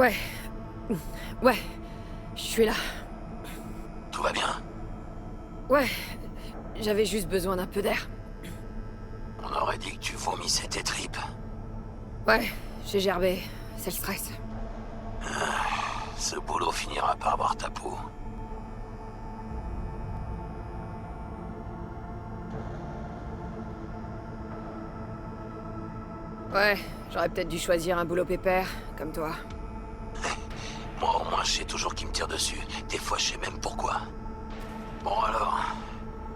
Ouais. Ouais. Je suis là. Tout va bien? Ouais. J'avais juste besoin d'un peu d'air. On aurait dit que tu vomissais tes tripes. Ouais, j'ai gerbé. C'est le stress. Ce boulot finira par avoir ta peau. Ouais, j'aurais peut-être dû choisir un boulot pépère, comme toi. Moi, au moins, je sais toujours qui me tire dessus. Des fois, je sais même pourquoi. Bon, alors...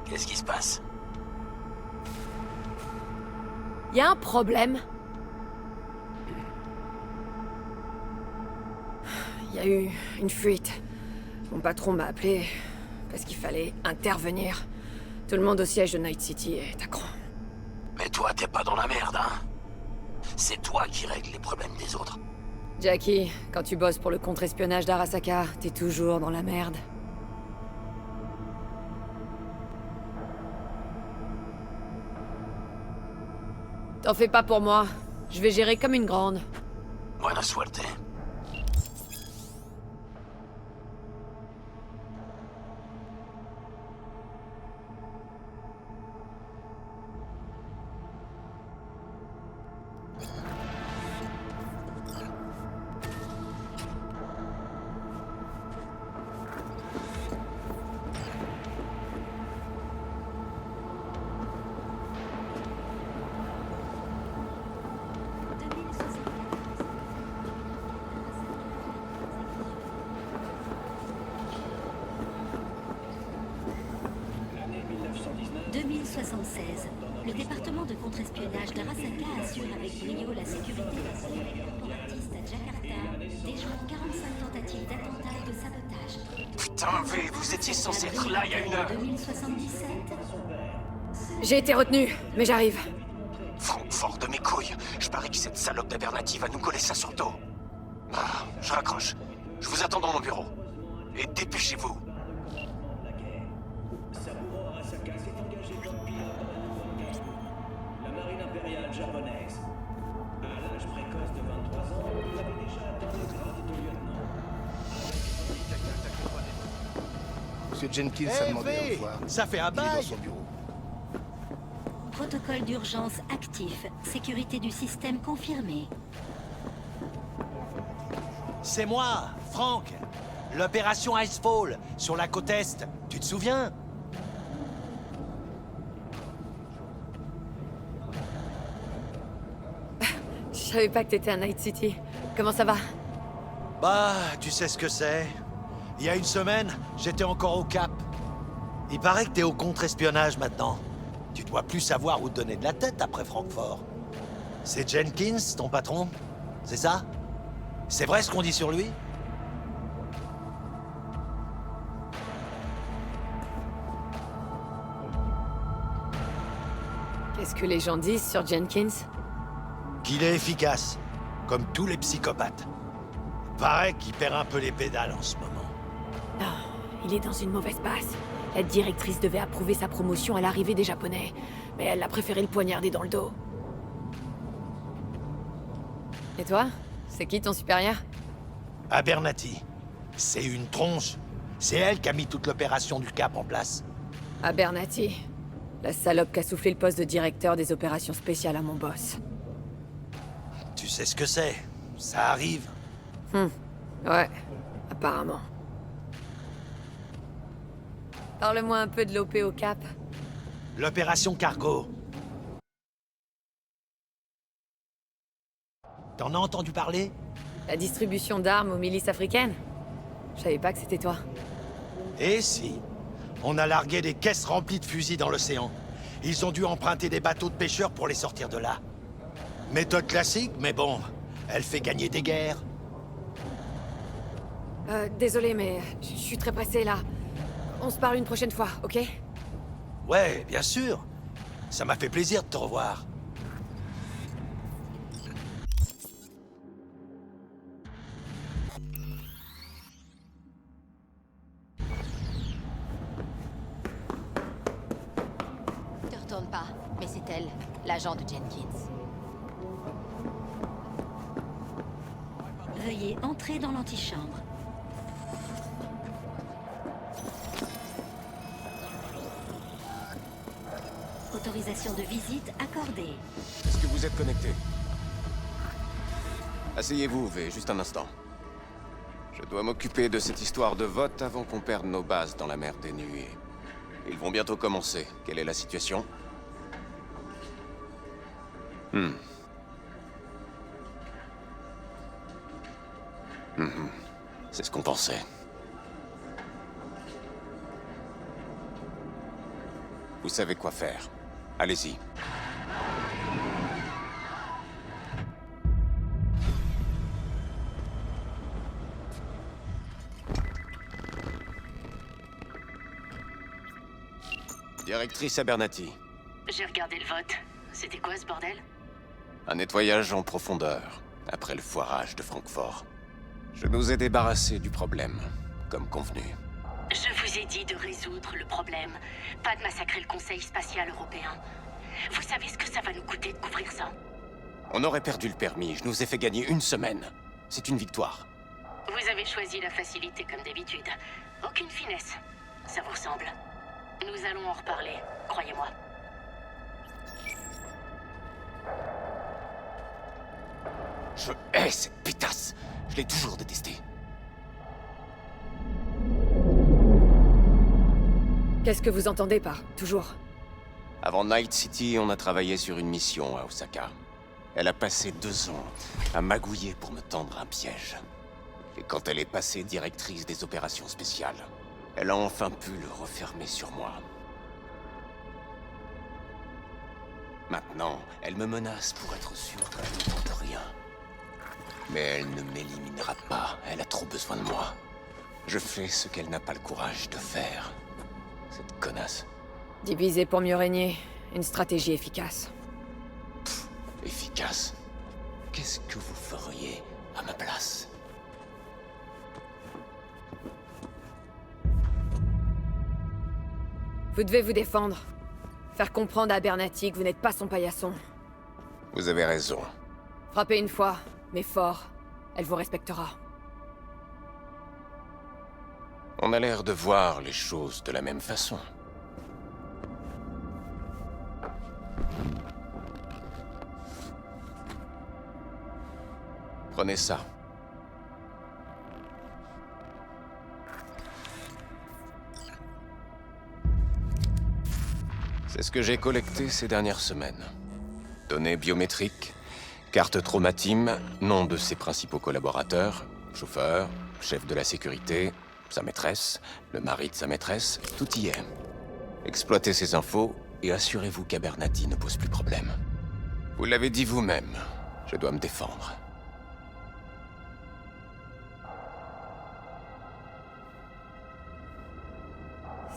Qu'est-ce qui se passe? Y a un problème? Y a eu une fuite. Mon patron m'a appelé parce qu'il fallait intervenir. Tout le monde au siège de Night City est à cran. Mais toi, t'es pas dans la merde, hein? C'est toi qui règles les problèmes des autres. Jackie, quand tu bosses pour le contre-espionnage d'Arasaka, t'es toujours dans la merde. T'en fais pas pour moi. Je vais gérer comme une grande. Buena suerte. Le département de contre-espionnage d'Arasaka assure avec brio la sécurité des célébrités corporatistes à Jakarta, déjouant 45 tentatives d'attentat et de sabotage. Putain, V, vous étiez censé être là il y a une heure. 2077. J'ai été retenu, mais j'arrive. Francfort de mes couilles. Je parie que cette salope d'Abernathy va nous coller ça sur le dos. Ah, je raccroche. Je vous attends dans mon bureau. Et dépêchez-vous. Japonaise. À l'âge précoce de 23 ans, il avait déjà atteint le grade de lieutenant. Monsieur Jenkins a demandé à vous voir. Ça fait un Il est dans bail. son bureau. Protocole d'urgence actif. Sécurité du système confirmée. C'est moi, Frank. L'opération Icefall, sur la côte Est. Tu te souviens? Je savais pas que t'étais à Night City. Comment ça va? Bah, tu sais ce que c'est. Il y a une semaine, j'étais encore au Cap. Il paraît que t'es au contre-espionnage maintenant. Tu dois plus savoir où te donner de la tête après Francfort. C'est Jenkins, ton patron? C'est ça? C'est vrai ce qu'on dit sur lui? Qu'est-ce que les gens disent sur Jenkins? Qu'il est efficace, comme tous les psychopathes. Paraît qu'il perd un peu les pédales en ce moment. Non, il est dans une mauvaise passe. La directrice devait approuver sa promotion à l'arrivée des Japonais, mais elle a préféré le poignarder dans le dos. Et toi? C'est qui ton supérieur? Abernathy. C'est une tronche. C'est elle qui a mis toute l'opération du Cap en place. Abernathy. La salope qui a soufflé le poste de directeur des opérations spéciales à mon boss. Tu sais ce que c'est. Ça arrive. Ouais, apparemment. Parle-moi un peu de l'OP au Cap. L'opération Cargo. T'en as entendu parler? La distribution d'armes aux milices africaines? Je savais pas que c'était toi. Eh si. On a largué des caisses remplies de fusils dans l'océan. Ils ont dû emprunter des bateaux de pêcheurs pour les sortir de là. Méthode classique, mais bon, elle fait gagner des guerres. Désolé, mais je suis très pressé là. On se parle une prochaine fois, ok? Ouais, bien sûr. Ça m'a fait plaisir de te revoir. Te retourne pas, mais c'est elle, l'agent de Jenkins. Veuillez entrer dans l'antichambre. Autorisation de visite accordée. Est-ce que vous êtes connecté? Asseyez-vous, V, juste un instant. Je dois m'occuper de cette histoire de vote avant qu'on perde nos bases dans la mer des Nuées. Ils vont bientôt commencer. Quelle est la situation? C'est ce qu'on pensait. Vous savez quoi faire. Allez-y. Directrice Abernathy. J'ai regardé le vote. C'était quoi ce bordel? Un nettoyage en profondeur, après le foirage de Francfort. Je nous ai débarrassés du problème, comme convenu. Je vous ai dit de résoudre le problème, pas de massacrer le Conseil spatial européen. Vous savez ce que ça va nous coûter de couvrir ça? On aurait perdu le permis, je nous ai fait gagner 1 semaine. C'est une victoire. Vous avez choisi la facilité comme d'habitude. Aucune finesse. Ça vous semble? Nous allons en reparler, croyez-moi. Je hais cette pétasse. Je l'ai toujours détestée. Qu'est-ce que vous entendez par toujours? Avant Night City, on a travaillé sur une mission à Osaka. Elle a passé 2 ans à magouiller pour me tendre un piège. Et quand elle est passée directrice des opérations spéciales, elle a enfin pu le refermer sur moi. Maintenant, elle me menace pour être sûre que je ne tente rien. Mais elle ne m'éliminera pas, elle a trop besoin de moi. Je fais ce qu'elle n'a pas le courage de faire. Cette connasse. Diviser pour mieux régner. Une stratégie efficace. Efficace. Qu'est-ce que vous feriez à ma place? Vous devez vous défendre. Faire comprendre à Abernathy que vous n'êtes pas son paillasson. Vous avez raison. Frappez une fois, mais fort. Elle vous respectera. On a l'air de voir les choses de la même façon. Prenez ça. C'est ce que j'ai collecté ces dernières semaines. Données biométriques, carte traumatim, nom de ses principaux collaborateurs, chauffeur, chef de la sécurité, sa maîtresse, le mari de sa maîtresse, tout y est. Exploitez ces infos et assurez-vous qu'Abernathy ne pose plus problème. Vous l'avez dit vous-même, je dois me défendre.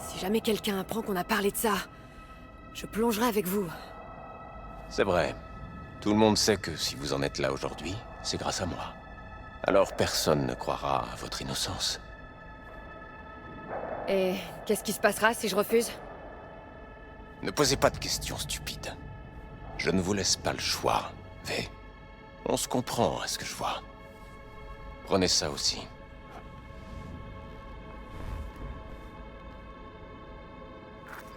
Si jamais quelqu'un apprend qu'on a parlé de ça, je plongerai avec vous. C'est vrai. Tout le monde sait que si vous en êtes là aujourd'hui, c'est grâce à moi. Alors personne ne croira à votre innocence. Et qu'est-ce qui se passera si je refuse? Ne posez pas de questions stupides. Je ne vous laisse pas le choix, V. On se comprend à ce que je vois. Prenez ça aussi.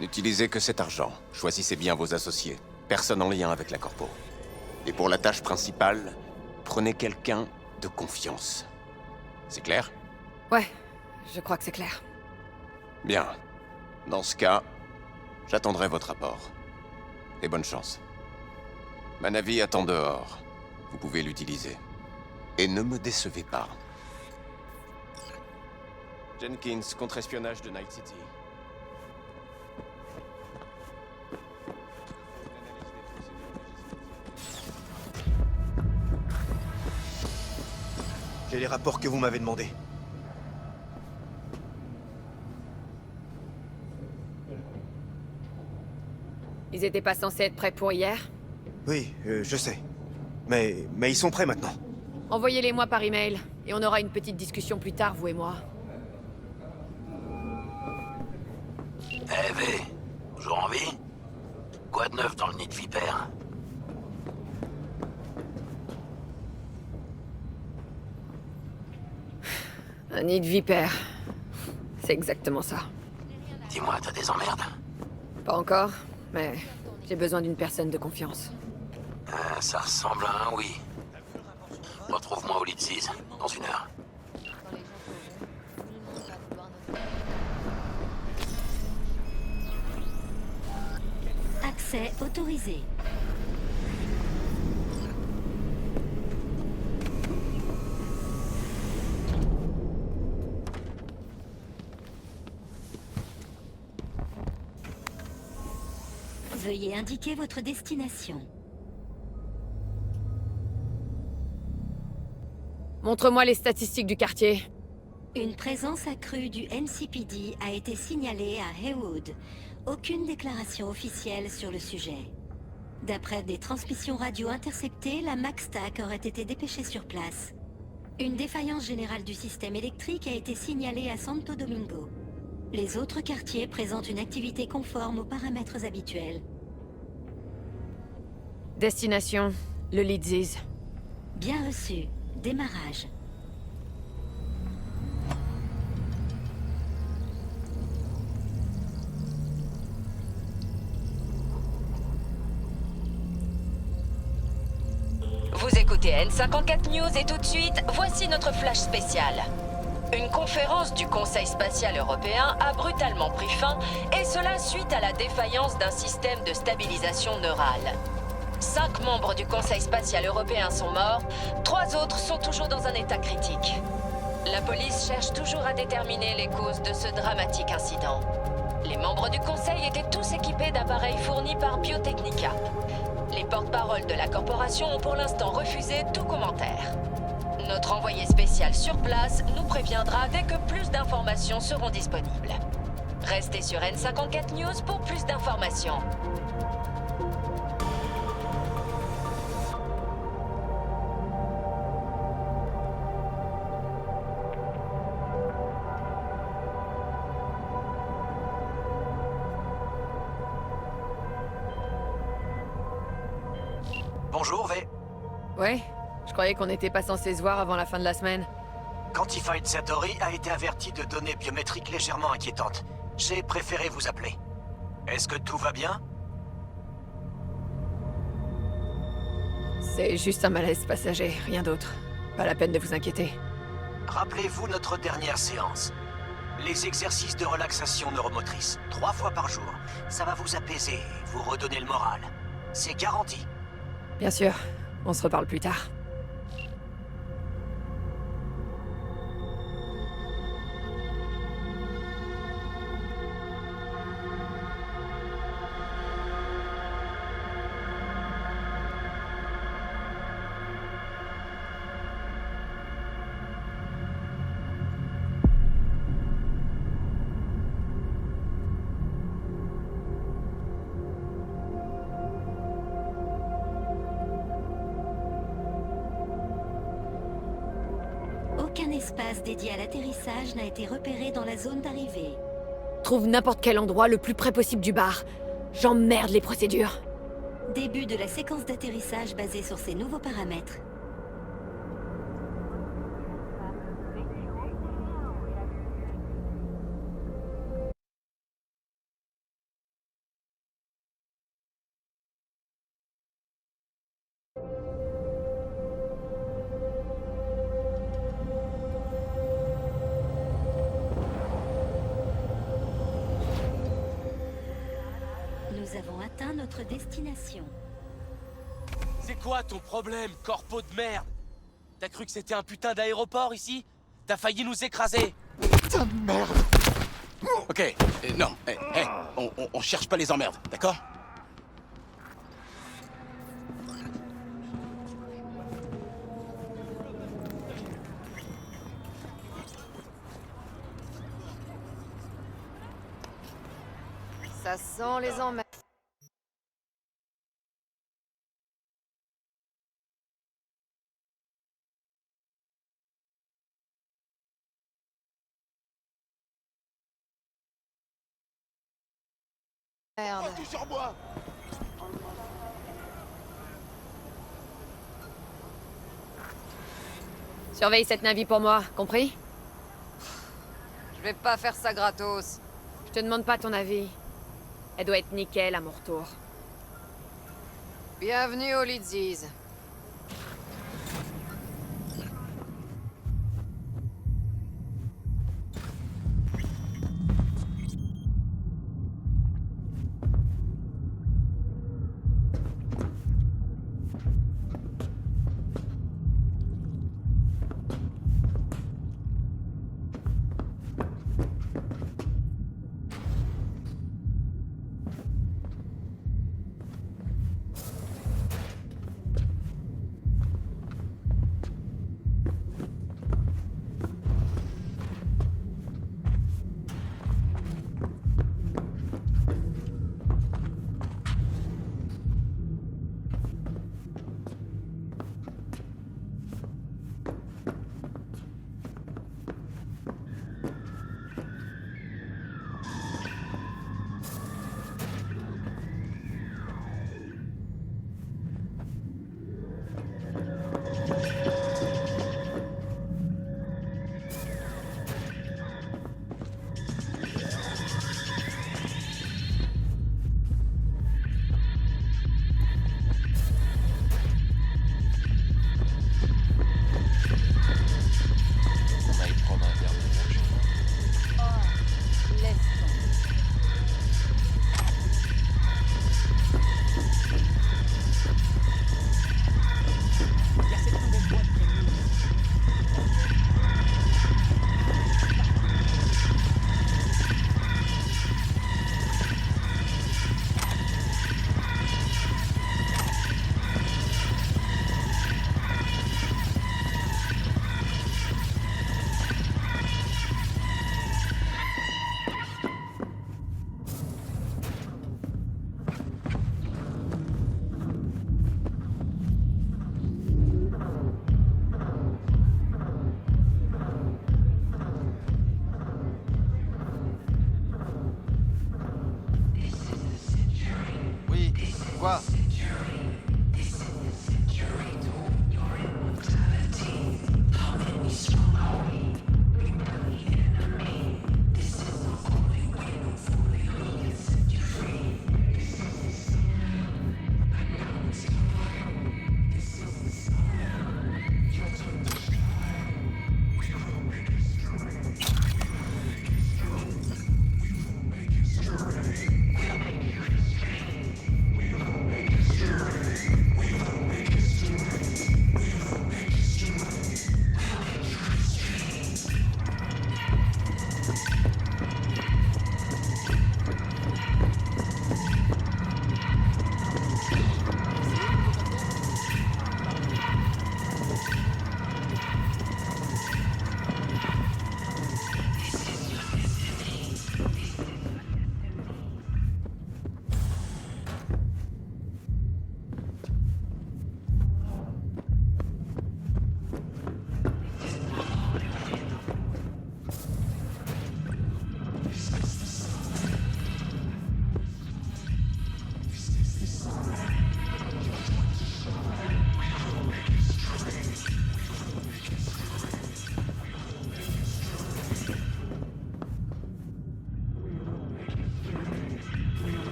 N'utilisez que cet argent. Choisissez bien vos associés. Personne en lien avec la corpo. Et pour la tâche principale, prenez quelqu'un de confiance. C'est clair? Ouais, je crois que c'est clair. Bien. Dans ce cas, j'attendrai votre rapport. Et bonne chance. Ma navire attend dehors. Vous pouvez l'utiliser. Et ne me décevez pas. Jenkins, contre-espionnage de Night City. J'ai les rapports que vous m'avez demandés. Ils étaient pas censés être prêts pour hier? Oui, je sais. Mais ils sont prêts maintenant. Envoyez-les-moi par email, et on aura une petite discussion plus tard, vous et moi. Eh V, toujours en vie? Quoi de neuf dans le nid de vipère? Un nid de vipère. C'est exactement ça. Dis-moi, t'as des emmerdes? Pas encore, mais j'ai besoin d'une personne de confiance. Ça ressemble à un oui. Retrouve-moi au Lidsiz, dans 1 heure. Accès autorisé. Veuillez indiquer votre destination. Montre-moi les statistiques du quartier. Une présence accrue du NCPD a été signalée à Haywood. Aucune déclaration officielle sur le sujet. D'après des transmissions radio interceptées, la MaxTac aurait été dépêchée sur place. Une défaillance générale du système électrique a été signalée à Santo Domingo. Les autres quartiers présentent une activité conforme aux paramètres habituels. Destination, le Lidsiz. Bien reçu. Démarrage. Vous écoutez N54 News et tout de suite, voici notre flash spécial. Une conférence du Conseil spatial européen a brutalement pris fin, et cela suite à la défaillance d'un système de stabilisation neurale. 5 membres du Conseil spatial européen sont morts, 3 autres sont toujours dans un état critique. La police cherche toujours à déterminer les causes de ce dramatique incident. Les membres du Conseil étaient tous équipés d'appareils fournis par Biotechnica. Les porte-paroles de la corporation ont pour l'instant refusé tout commentaire. Notre envoyé spécial sur place nous préviendra dès que plus d'informations seront disponibles. Restez sur N54 News pour plus d'informations. Bonjour, V. Ouais, je croyais qu'on n'était pas censé se voir avant la fin de la semaine. Quantified Satori a été averti de données biométriques légèrement inquiétantes. J'ai préféré vous appeler. Est-ce que tout va bien? C'est juste un malaise passager, rien d'autre. Pas la peine de vous inquiéter. Rappelez-vous notre dernière séance. Les exercices de relaxation neuromotrice, 3 fois par jour. Ça va vous apaiser, vous redonner le moral. C'est garanti. Bien sûr, on se reparle plus tard. Aucun espace dédié à l'atterrissage n'a été repéré dans la zone d'arrivée. Trouve n'importe quel endroit le plus près possible du bar. J'emmerde les procédures. Début de la séquence d'atterrissage basée sur ces nouveaux paramètres. Nous avons atteint notre destination. C'est quoi ton problème, corpo de merde? T'as cru que c'était un putain d'aéroport ici? T'as failli nous écraser. Putain de merde. Ok, non, on cherche pas les emmerdes, d'accord? Ça sent les emmerdes. Merde. Tout sur moi. Surveille cette navie pour moi, compris? vais pas faire ça gratos. Je te demande pas ton avis. Elle doit être nickel à mon retour. Bienvenue au Lidziz. Quoi?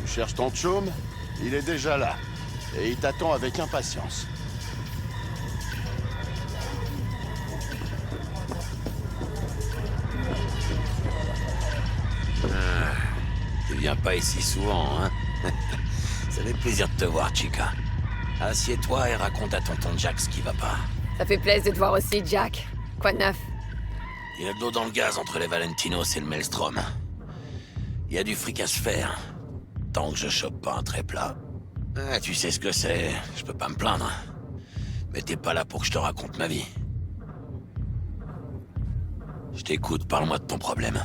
Tu cherches ton chaume? Il est déjà là. Et il t'attend avec impatience. Tu viens pas ici souvent, hein? Ça fait plaisir de te voir, Chica. Assieds-toi et raconte à tonton Jack ce qui va pas. Ça fait plaisir de te voir aussi, Jack. Quoi de neuf? Il y a de l'eau dans le gaz entre les Valentinos et le Maelstrom. Il y a du fric à se faire. Tant que je chope pas un trait plat. Ah, tu sais ce que c'est, je peux pas me plaindre. Mais t'es pas là pour que je te raconte ma vie. Je t'écoute, parle-moi de ton problème.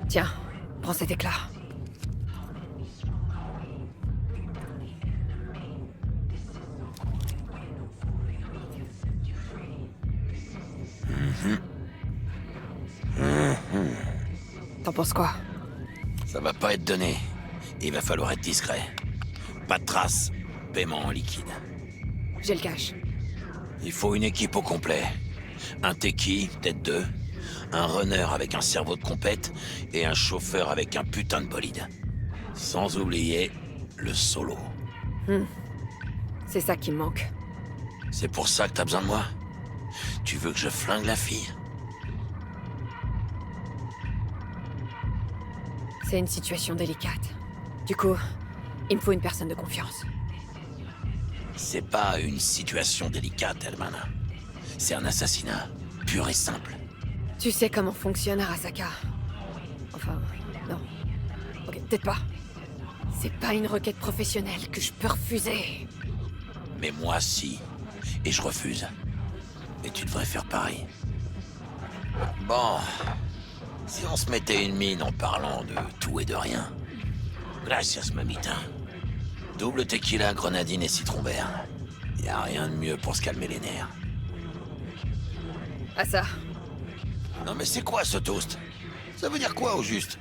Tiens, prends cet éclat. T'en penses quoi? Ça va pas être donné. Il va falloir être discret. Pas de traces. Paiement en liquide. J'ai le cash. Il faut une équipe au complet. Un techie, peut-être deux. Un runner avec un cerveau de compète. Et un chauffeur avec un putain de bolide. Sans oublier le solo. C'est ça qui me manque. C'est pour ça que t'as besoin de moi? Tu veux que je flingue la fille? C'est une situation délicate. Du coup, il me faut une personne de confiance. C'est pas une situation délicate, Hermana. C'est un assassinat, pur et simple. Tu sais comment fonctionne Arasaka. Enfin, non. Ok, peut-être pas. C'est pas une requête professionnelle que je peux refuser. Mais moi, si. Et je refuse. Et tu devrais faire pareil. Bon. Si on se mettait une mine en parlant de tout et de rien. Gracias, mamita. Double tequila, grenadine et citron vert. Y a rien de mieux pour se calmer les nerfs. Ah ça. Non mais c'est quoi ce toast? Ça veut dire quoi au juste?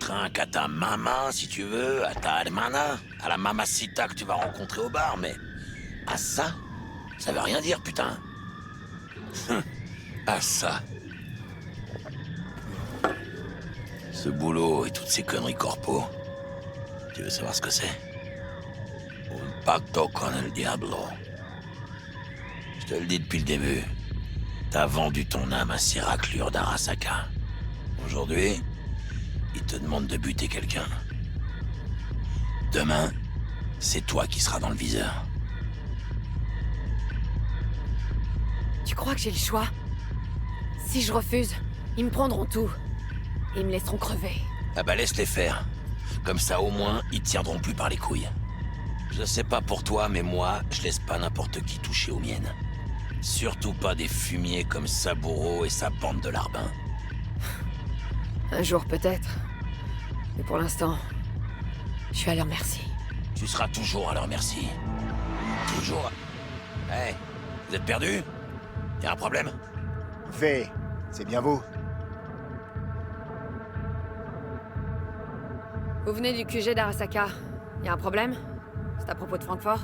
Trinque à ta maman si tu veux, à ta hermana, à la mamacita que tu vas rencontrer au bar, mais... à ça? Ça veut rien dire, putain. À ça. Ce boulot et toutes ces conneries corpo. Tu veux savoir ce que c'est? Un pacto con el diablo. Je te le dis depuis le début. T'as vendu ton âme à ces raclures d'Arasaka. Aujourd'hui, il te demande de buter quelqu'un. Demain, c'est toi qui seras dans le viseur. Tu crois que j'ai le choix? Si je refuse, ils me prendront tout. Ils me laisseront crever. Ah bah laisse-les faire. Comme ça au moins, ils te tiendront plus par les couilles. Je sais pas pour toi, mais moi, je laisse pas n'importe qui toucher aux miennes. Surtout pas des fumiers comme Saburo et sa bande de larbins. Un jour peut-être. Mais pour l'instant, je suis à leur merci. Tu seras toujours à leur merci. Toujours. Hey, vous êtes perdus? Y'a un problème? V, c'est bien vous? Vous venez du QG d'Arasaka. Y a un problème? C'est à propos de Francfort?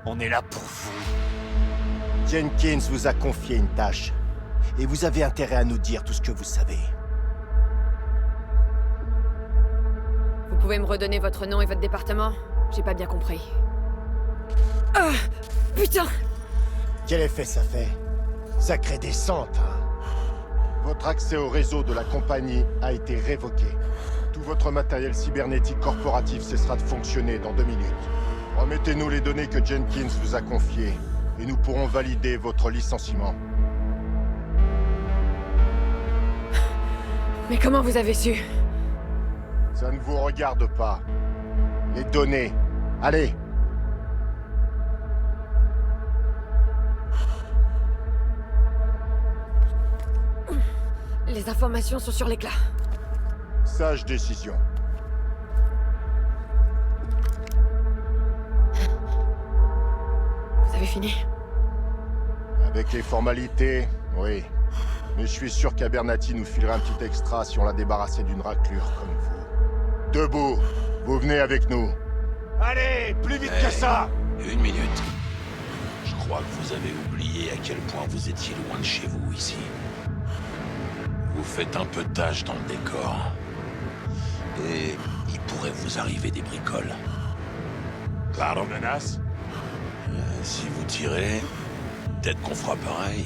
On est là pour vous. Jenkins vous a confié une tâche. Et vous avez intérêt à nous dire tout ce que vous savez. Vous pouvez me redonner votre nom et votre département? J'ai pas bien compris. Ah! Putain! Quel effet ça fait? Sacrée descente, hein? Votre accès au réseau de la compagnie a été révoqué. Tout votre matériel cybernétique corporatif cessera de fonctionner dans 2 minutes. Remettez-nous les données que Jenkins vous a confiées, et nous pourrons valider votre licenciement. Mais comment vous avez su? Ça ne vous regarde pas. Les données. Allez! Les informations sont sur l'éclat. Sage décision. Vous avez fini? Avec les formalités, oui. Mais je suis sûr qu'Abernathy nous filerait un petit extra si on la débarrassait d'une raclure comme vous. Debout! Vous venez avec nous. Allez, plus vite que ça! Une minute. Je crois que vous avez oublié à quel point vous étiez loin de chez vous ici. Vous faites un peu de tâche dans le décor. Et il pourrait vous arriver des bricoles. Claro, menace? Si vous tirez, peut-être qu'on fera pareil.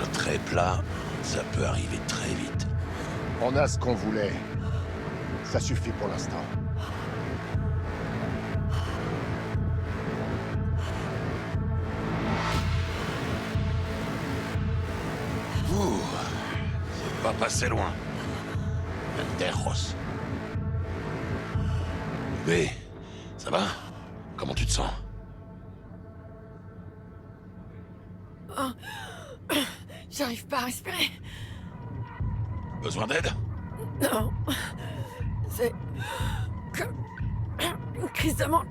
Un trait plat, ça peut arriver très vite. On a ce qu'on voulait. Ça suffit pour l'instant. pas passer loin. Enterros. V, ça va? Comment tu te sens? Oh. J'arrive pas à respirer. Besoin d'aide? Non. C'est... comme... une crise de manque.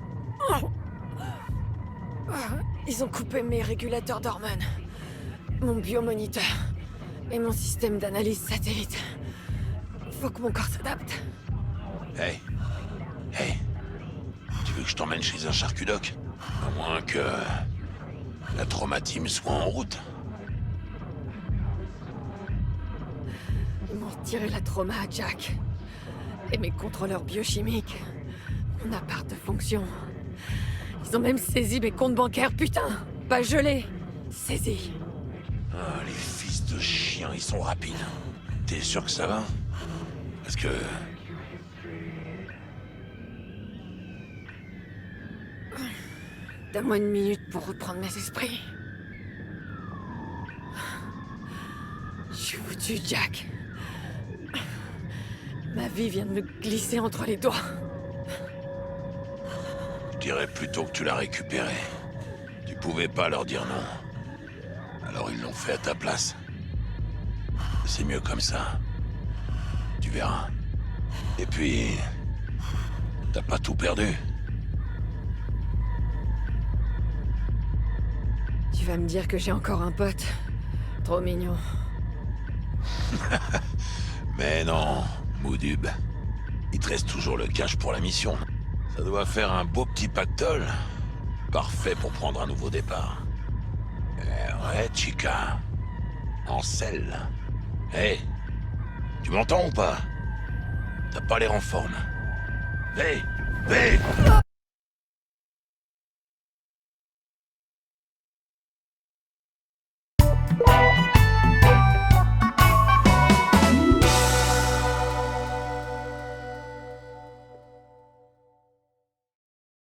Ils ont coupé mes régulateurs d'hormones, mon biomoniteur et mon système d'analyse satellite. Faut que mon corps s'adapte. Hey. Tu veux que je t'emmène chez un charcudoc? À moins que... la traumatisme soit en route. Ils m'ont retiré la trauma à Jack. Et mes contrôleurs biochimiques. Mon appart de fonction. Ils ont même saisi mes comptes bancaires, putain! Pas gelés, saisis. Ah, les fils de chiens, ils sont rapides. T'es sûr que ça va? Parce que... Donne-moi une minute pour reprendre mes esprits. Je suis foutu, Jack. Ma vie vient de me glisser entre les doigts. Je dirais plutôt que tu l'as récupéré. Tu pouvais pas leur dire non. Alors ils l'ont fait à ta place. C'est mieux comme ça. Tu verras. Et puis... t'as pas tout perdu. Tu vas me dire que j'ai encore un pote. Trop mignon. Mais non, Moudub. Il te reste toujours le cash pour la mission. Ça doit faire un beau petit pactole. Parfait pour prendre un nouveau départ. Ouais, chica. En selle. Hé, tu m'entends ou pas? T'as pas l'air en forme. Hé,